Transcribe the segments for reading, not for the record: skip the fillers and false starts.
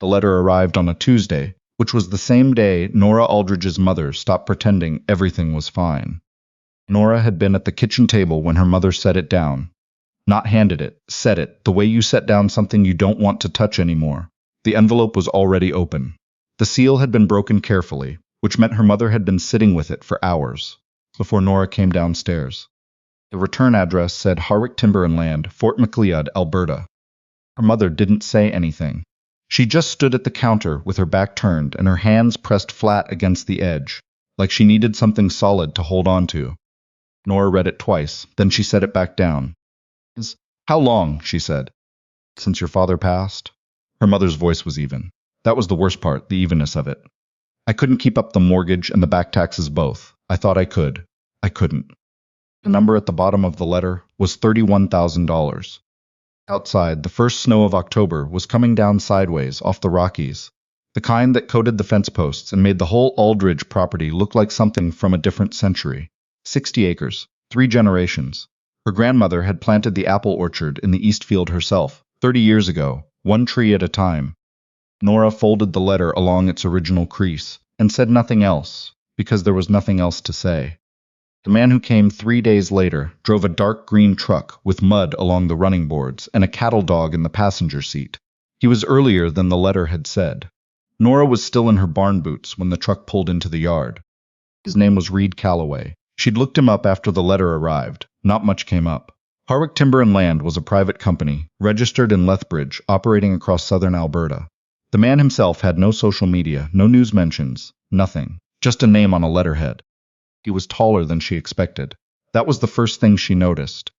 The letter arrived on a Tuesday, which was the same day Nora Aldridge's mother stopped pretending everything was fine. Nora had been at the kitchen table when her mother set it down. Not handed it, set it, the way you set down something you don't want to touch anymore. The envelope was already open. The seal had been broken carefully, which meant her mother had been sitting with it for hours, before Nora came downstairs. The return address said Harwick Timber and Land, Fort Macleod, Alberta. Her mother didn't say anything. She just stood at the counter with her back turned and her hands pressed flat against the edge, like she needed something solid to hold on to. Nora read it twice, then she set it back down. How long? She said. Since your father passed? Her mother's voice was even. That was the worst part, the evenness of it. I couldn't keep up the mortgage and the back taxes both. I thought I could. I couldn't. The number at the bottom of the letter was $31,000. Outside, the first snow of October was coming down sideways off the Rockies, the kind that coated the fence posts and made the whole Aldridge property look like something from a different century. 60 acres, 3 generations. Her grandmother had planted the apple orchard in the East Field herself, 30 years ago, 1 tree at a time. Nora folded the letter along its original crease and said nothing else, because there was nothing else to say. The man who came 3 days later drove a dark green truck with mud along the running boards and a cattle dog in the passenger seat. He was earlier than the letter had said. Nora was still in her barn boots when the truck pulled into the yard. His name was Reid Calloway. She'd looked him up after the letter arrived. Not much came up. Harwick Timber and Land was a private company, registered in Lethbridge, operating across southern Alberta. The man himself had no social media, no news mentions, nothing. Just a name on a letterhead. He was taller than she expected. That was the first thing she noticed.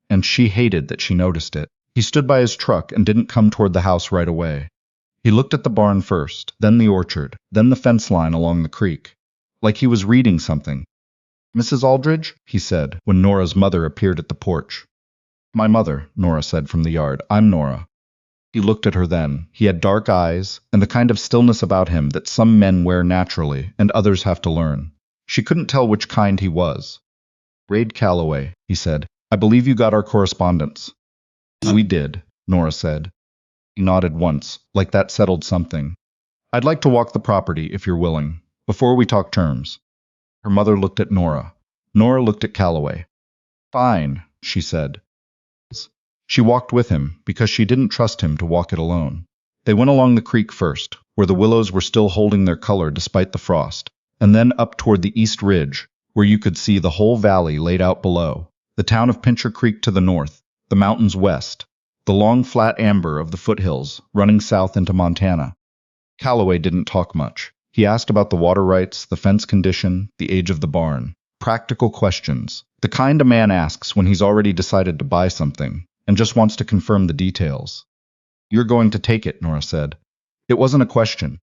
And she hated that she noticed it. He stood by his truck and didn't come toward the house right away. He looked at the barn first, then the orchard, then the fence line along the creek. Like he was reading something. Mrs. Aldridge, he said, when Nora's mother appeared at the porch. My mother, Nora said from the yard. I'm Nora. He looked at her then. He had dark eyes, and the kind of stillness about him that some men wear naturally, and others have to learn. She couldn't tell which kind he was. Reid Calloway, he said. I believe you got our correspondence. We did, Nora said. He nodded once, like that settled something. I'd like to walk the property, if you're willing, before we talk terms. Her mother looked at Nora. Nora looked at Calloway. Fine, she said. She walked with him, because she didn't trust him to walk it alone. They went along the creek first, where the willows were still holding their color despite the frost, and then up toward the east ridge, where you could see the whole valley laid out below, the town of Pincher Creek to the north, the mountains west, the long flat amber of the foothills running south into Montana. Calloway didn't talk much. He asked about the water rights, the fence condition, the age of the barn. Practical questions. The kind a man asks when he's already decided to buy something, and just wants to confirm the details. You're going to take it, Nora said. It wasn't a question.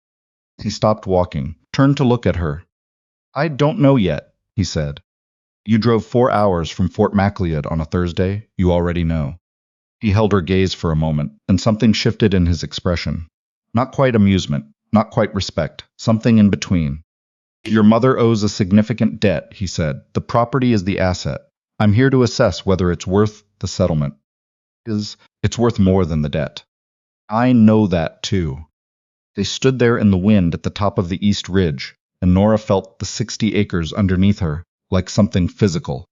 He stopped walking, turned to look at her. I don't know yet, he said. You drove 4 hours from Fort Macleod on a Thursday, you already know. He held her gaze for a moment, and something shifted in his expression. Not quite amusement. Not quite respect, something in between. Your mother owes a significant debt, he said. The property is the asset. I'm here to assess whether it's worth the settlement. It's worth more than the debt. I know that, too. They stood there in the wind at the top of the east ridge, and Nora felt the 60 acres underneath her, like something physical.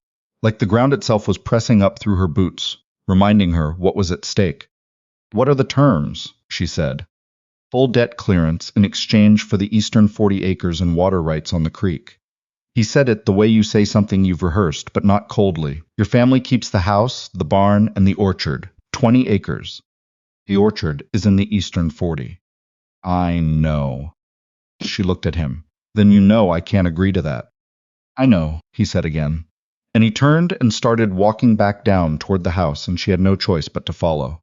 Like the ground itself was pressing up through her boots, reminding her what was at stake. What are the terms? She said. Full debt clearance in exchange for the eastern 40 acres and water rights on the creek. He said it the way you say something you've rehearsed, but not coldly. Your family keeps the house, the barn, and the orchard, 20 acres. The orchard is in the eastern 40. I know. She looked at him. Then you know I can't agree to that. I know, he said again. And he turned and started walking back down toward the house, and she had no choice but to follow.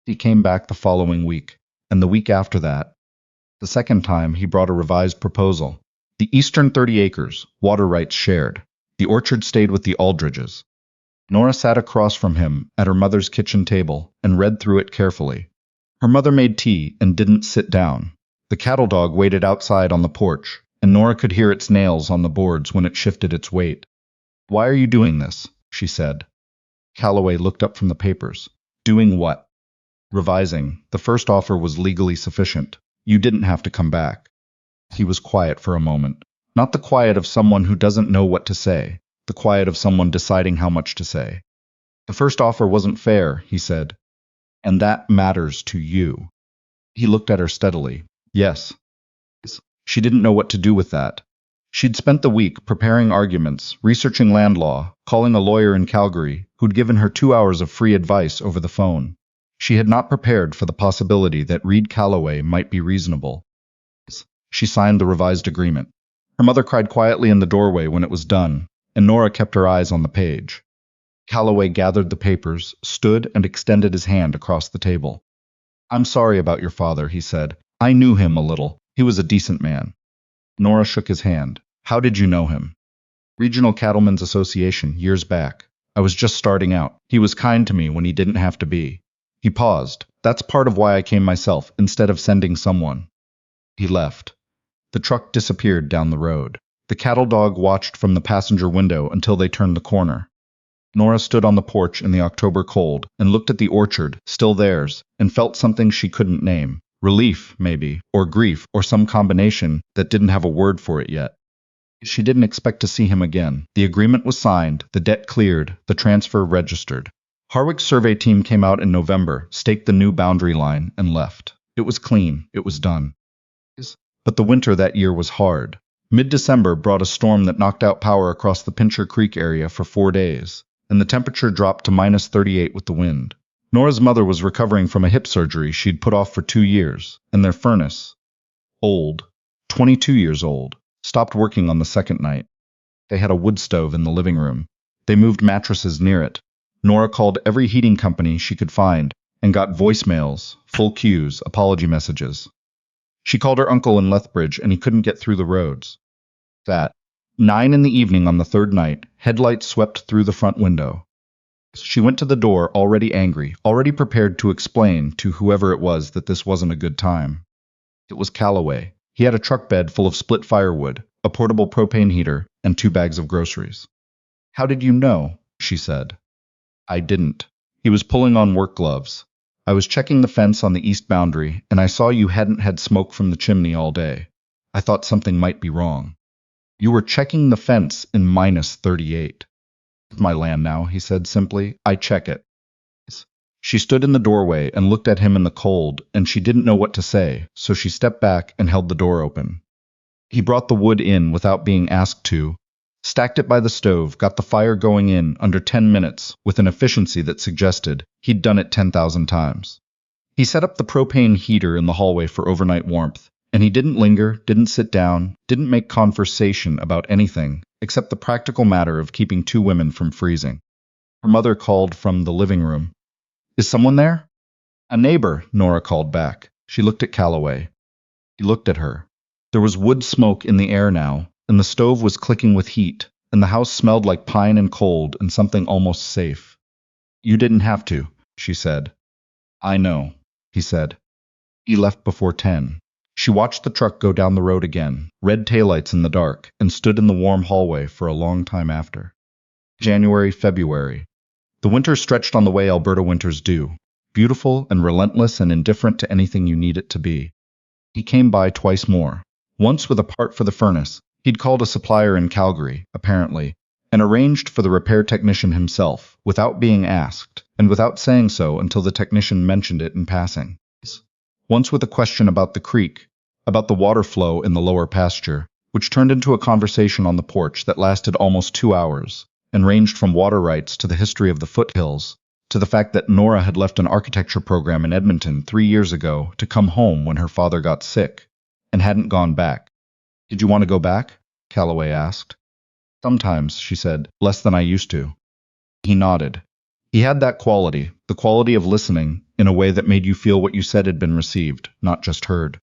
He came back the following week. And the week after that, the second time, he brought a revised proposal. The eastern 30 acres, water rights shared. The orchard stayed with the Aldridges. Nora sat across from him at her mother's kitchen table and read through it carefully. Her mother made tea and didn't sit down. The cattle dog waited outside on the porch, and Nora could hear its nails on the boards when it shifted its weight. Why are you doing this? She said. Calloway looked up from the papers. Doing what? Revising. The first offer was legally sufficient. You didn't have to come back. He was quiet for a moment. Not the quiet of someone who doesn't know what to say, the quiet of someone deciding how much to say. The first offer wasn't fair, he said. And that matters to you. He looked at her steadily. Yes. She didn't know what to do with that. She'd spent the week preparing arguments, researching land law, calling a lawyer in Calgary who'd given her 2 hours of free advice over the phone. She had not prepared for the possibility that Reid Calloway might be reasonable. She signed the revised agreement. Her mother cried quietly in the doorway when it was done, and Nora kept her eyes on the page. Calloway gathered the papers, stood, and extended his hand across the table. I'm sorry about your father, he said. I knew him a little. He was a decent man. Nora shook his hand. How did you know him? Regional Cattlemen's Association, years back. I was just starting out. He was kind to me when he didn't have to be. He paused. That's part of why I came myself, instead of sending someone. He left. The truck disappeared down the road. The cattle dog watched from the passenger window until they turned the corner. Nora stood on the porch in the October cold and looked at the orchard, still theirs, and felt something she couldn't name. Relief, maybe, or grief, or some combination that didn't have a word for it yet. She didn't expect to see him again. The agreement was signed, the debt cleared, the transfer registered. Harwick's survey team came out in November, staked the new boundary line, and left. It was clean. It was done. But the winter that year was hard. Mid-December brought a storm that knocked out power across the Pincher Creek area for 4 days, and the temperature dropped to -38 with the wind. Nora's mother was recovering from a hip surgery she'd put off for 2 years, and their furnace, old, 22 years old, stopped working on the second night. They had a wood stove in the living room. They moved mattresses near it. Nora called every heating company she could find and got voicemails, full queues, apology messages. She called her uncle in Lethbridge and he couldn't get through the roads. At 9 in the evening on the third night, headlights swept through the front window. She went to the door already angry, already prepared to explain to whoever it was that this wasn't a good time. It was Calloway. He had a truck bed full of split firewood, a portable propane heater, and 2 bags of groceries. How did you know? She said. I didn't. He was pulling on work gloves. I was checking the fence on the east boundary, and I saw you hadn't had smoke from the chimney all day. I thought something might be wrong. You were checking the fence in -38. It's my land now, he said simply. I check it. She stood in the doorway and looked at him in the cold, and she didn't know what to say, so she stepped back and held the door open. He brought the wood in without being asked to, stacked it by the stove, got the fire going in under 10 minutes with an efficiency that suggested he'd done it 10,000 times. He set up the propane heater in the hallway for overnight warmth, and he didn't linger, didn't sit down, didn't make conversation about anything except the practical matter of keeping 2 women from freezing. Her mother called from the living room. Is someone there? A neighbor, Nora called back. She looked at Calloway. He looked at her. There was wood smoke in the air now, and the stove was clicking with heat, and the house smelled like pine and cold and something almost safe. You didn't have to, she said. I know, he said. He left before 10. She watched the truck go down the road again, red taillights in the dark, and stood in the warm hallway for a long time after. January, February. The winter stretched on the way Alberta winters do, beautiful and relentless and indifferent to anything you need it to be. He came by twice more, once with a part for the furnace. He'd called a supplier in Calgary, apparently, and arranged for the repair technician himself, without being asked, and without saying so until the technician mentioned it in passing. Once with a question about the creek, about the water flow in the lower pasture, which turned into a conversation on the porch that lasted almost 2 hours, and ranged from water rights to the history of the foothills, to the fact that Nora had left an architecture program in Edmonton 3 years ago to come home when her father got sick, and hadn't gone back. Did you want to go back? Calloway asked. Sometimes, she said, less than I used to. He nodded. He had that quality, the quality of listening, in a way that made you feel what you said had been received, not just heard.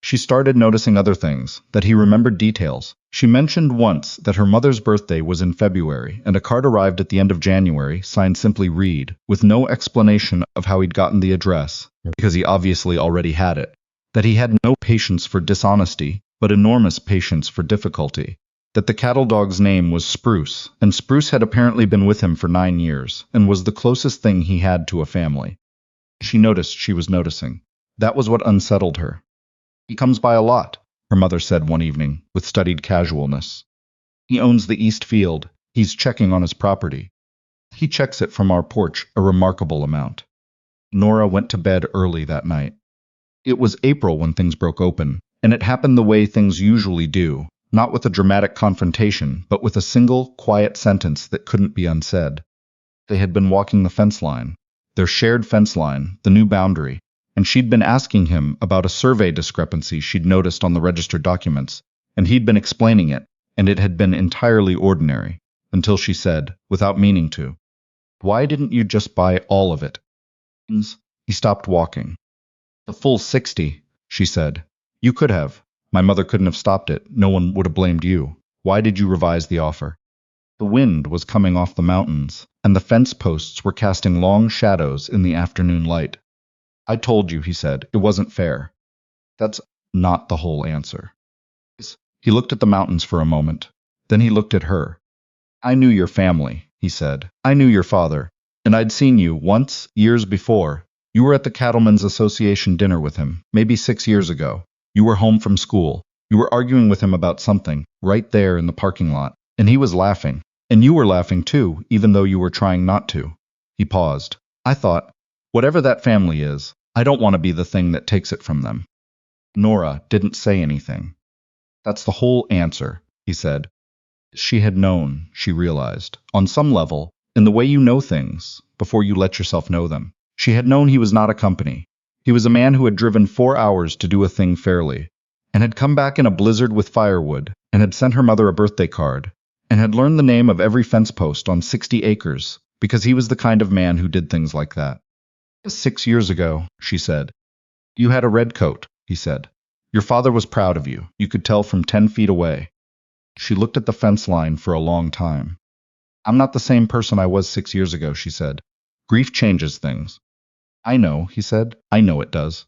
She started noticing other things, that he remembered details. She mentioned once that her mother's birthday was in February, and a card arrived at the end of January, signed simply Reid, with no explanation of how he'd gotten the address, because he obviously already had it. That he had no patience for dishonesty, but enormous patience for difficulty. That the cattle dog's name was Spruce, and Spruce had apparently been with him for 9 years, and was the closest thing he had to a family. She noticed she was noticing. That was what unsettled her. He comes by a lot, her mother said one evening, with studied casualness. He owns the East Field. He's checking on his property. He checks it from our porch a remarkable amount. Nora went to bed early that night. It was April when things broke open, and it happened the way things usually do, not with a dramatic confrontation, but with a single, quiet sentence that couldn't be unsaid. They had been walking the fence line, their shared fence line, the new boundary, and she'd been asking him about a survey discrepancy she'd noticed on the registered documents, and he'd been explaining it, and it had been entirely ordinary, until she said, without meaning to, "Why didn't you just buy all of it?" He stopped walking. "The full 60, she said. "You could have. My mother couldn't have stopped it. No one would have blamed you. Why did you revise the offer?" The wind was coming off the mountains, and the fence posts were casting long shadows in the afternoon light. "I told you," he said, "it wasn't fair." "That's not the whole answer." He looked at the mountains for a moment. Then he looked at her. "I knew your family," he said. "I knew your father. And I'd seen you once, years before. You were at the Cattlemen's Association dinner with him, maybe 6 years ago. You were home from school. You were arguing with him about something, right there in the parking lot. And he was laughing. And you were laughing too, even though you were trying not to." He paused. "I thought, whatever that family is, I don't want to be the thing that takes it from them." Nora didn't say anything. "That's the whole answer," he said. She had known, she realized, on some level, in the way you know things, before you let yourself know them. She had known he was not a company. He was a man who had driven 4 hours to do a thing fairly, and had come back in a blizzard with firewood, and had sent her mother a birthday card, and had learned the name of every fence post on 60 acres, because he was the kind of man who did things like that. "6 years ago," she said. "You had a red coat," he said. "Your father was proud of you. You could tell from 10 feet away." She looked at the fence line for a long time. "I'm not the same person I was 6 years ago," she said. "Grief changes things." "I know," he said. "I know it does."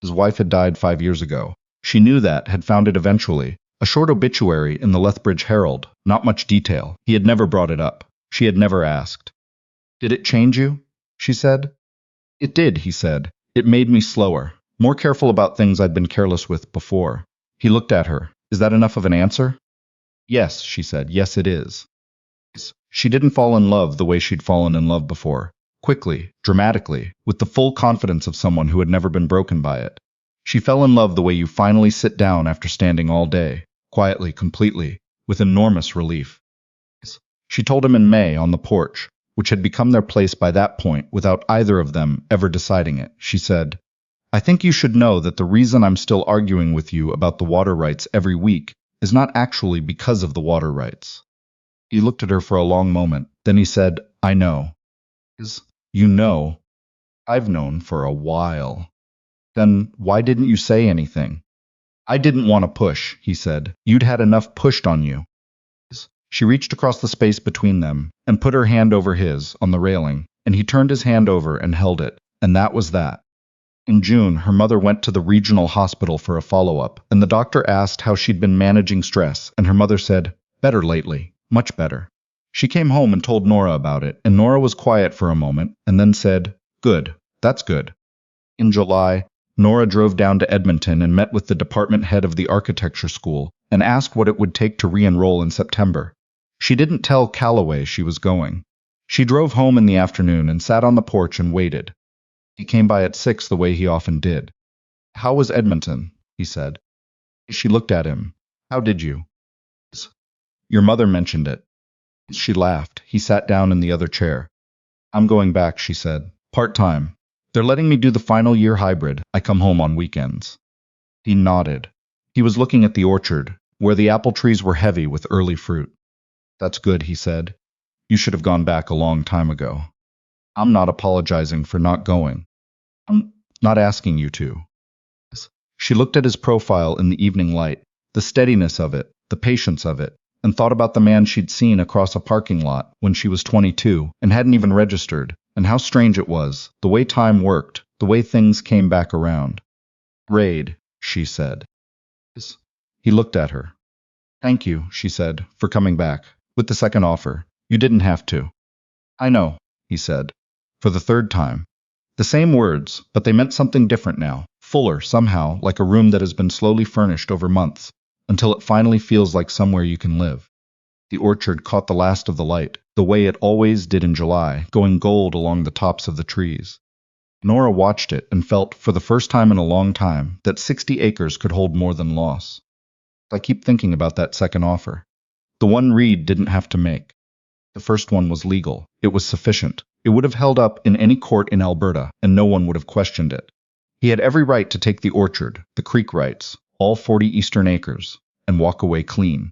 His wife had died 5 years ago. She knew that, had found it eventually. A short obituary in the Lethbridge Herald, not much detail. He had never brought it up. She had never asked. "Did it change you?" she said. "It did," he said. "It made me slower, more careful about things I'd been careless with before." He looked at her. "Is that enough of an answer?" "Yes," she said. "Yes, it is." She didn't fall in love the way she'd fallen in love before. Quickly, dramatically, with the full confidence of someone who had never been broken by it. She fell in love the way you finally sit down after standing all day, quietly, completely, with enormous relief. She told him in May on the porch, which had become their place by that point without either of them ever deciding it. She said, "I think you should know that the reason I'm still arguing with you about the water rights every week is not actually because of the water rights." He looked at her for a long moment. Then he said, "I know." "You know?" "I've known for a while." "Then why didn't you say anything?" "I didn't want to push," he said. "You'd had enough pushed on you." She reached across the space between them and put her hand over his on the railing, and he turned his hand over and held it, and that was that. In June, her mother went to the regional hospital for a follow-up, and the doctor asked how she'd been managing stress, and her mother said, "Better lately, much better." She came home and told Nora about it, and Nora was quiet for a moment, and then said, "Good, that's good." In July, Nora drove down to Edmonton and met with the department head of the architecture school and asked what it would take to re-enroll in September. She didn't tell Calloway she was going. She drove home in the afternoon and sat on the porch and waited. He came by at 6 the way he often did. "How was Edmonton?" he said. She looked at him. "How did you?" "Your mother mentioned it." She laughed. He sat down in the other chair. "I'm going back," she said. "Part-time. They're letting me do the final year hybrid. I come home on weekends." He nodded. He was looking at the orchard, where the apple trees were heavy with early fruit. "That's good," he said. "You should have gone back a long time ago." "I'm not apologizing for not going. I'm not asking you to." She looked at his profile in the evening light, the steadiness of it, the patience of it, and thought about the man she'd seen across a parking lot when she was 22 and hadn't even registered, and how strange it was, the way time worked, the way things came back around. "Reid," she said. He looked at her. "Thank you," she said, "for coming back, with the second offer. You didn't have to." "I know," he said, for the third time. The same words, but they meant something different now, fuller somehow, like a room that has been slowly furnished over months, until it finally feels like somewhere you can live. The orchard caught the last of the light, the way it always did in July, going gold along the tops of the trees. Nora watched it and felt, for the first time in a long time, that 60 acres could hold more than loss. I keep thinking about that second offer. The one Reid didn't have to make. The first one was legal. It was sufficient. It would have held up in any court in Alberta, and no one would have questioned it. He had every right to take the orchard, the creek rights, all 40 eastern acres, and walk away clean.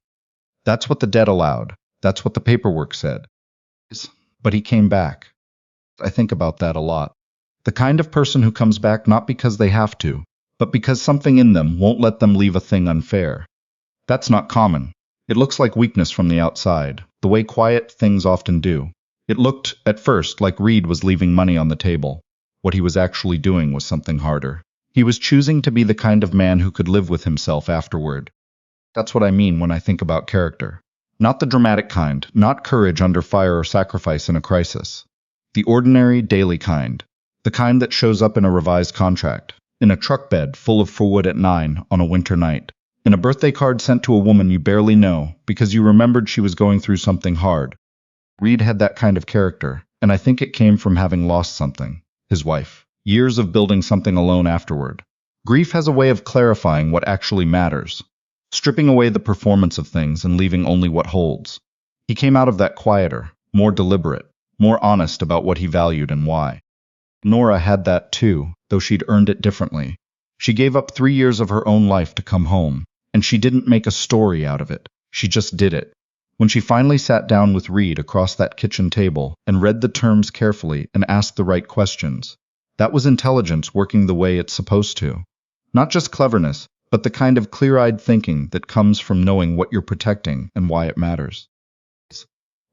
That's what the deed allowed. That's what the paperwork said. But he came back. I think about that a lot. The kind of person who comes back not because they have to, but because something in them won't let them leave a thing unfair. That's not common. It looks like weakness from the outside, the way quiet things often do. It looked, at first, like Reid was leaving money on the table. What he was actually doing was something harder. He was choosing to be the kind of man who could live with himself afterward. That's what I mean when I think about character. Not the dramatic kind, not courage under fire or sacrifice in a crisis. The ordinary, daily kind. The kind that shows up in a revised contract, in a truck bed full of firewood at 9 on a winter night, in a birthday card sent to a woman you barely know because you remembered she was going through something hard. Reid had that kind of character, and I think it came from having lost something, his wife. Years of building something alone afterward. Grief has a way of clarifying what actually matters, stripping away the performance of things and leaving only what holds. He came out of that quieter, more deliberate, more honest about what he valued and why. Nora had that too, though she'd earned it differently. She gave up 3 years of her own life to come home, and she didn't make a story out of it. She just did it. When she finally sat down with Reid across that kitchen table and read the terms carefully and asked the right questions, that was intelligence working the way it's supposed to. Not just cleverness, but the kind of clear-eyed thinking that comes from knowing what you're protecting and why it matters.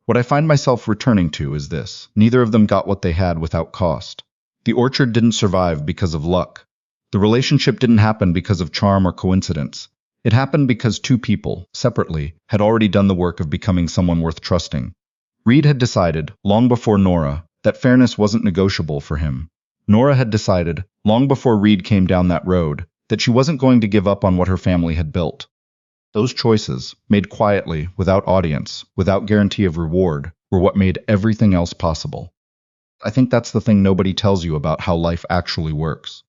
What I find myself returning to is this. Neither of them got what they had without cost. The orchard didn't survive because of luck. The relationship didn't happen because of charm or coincidence. It happened because two people, separately, had already done the work of becoming someone worth trusting. Reid had decided, long before Nora, that fairness wasn't negotiable for him. Nora had decided, long before Reid came down that road, that she wasn't going to give up on what her family had built. Those choices, made quietly, without audience, without guarantee of reward, were what made everything else possible. I think that's the thing nobody tells you about how life actually works.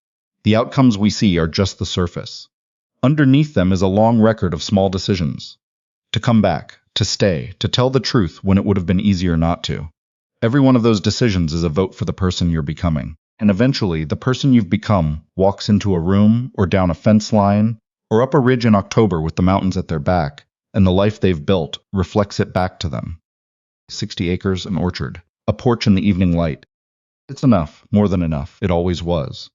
The outcomes we see are just the surface. Underneath them is a long record of small decisions. To come back, to stay, to tell the truth when it would have been easier not to. Every one of those decisions is a vote for the person you're becoming. And eventually, the person you've become walks into a room, or down a fence line, or up a ridge in October with the mountains at their back, and the life they've built reflects it back to them. 60 acres, an orchard, a porch in the evening light. It's enough, more than enough, it always was.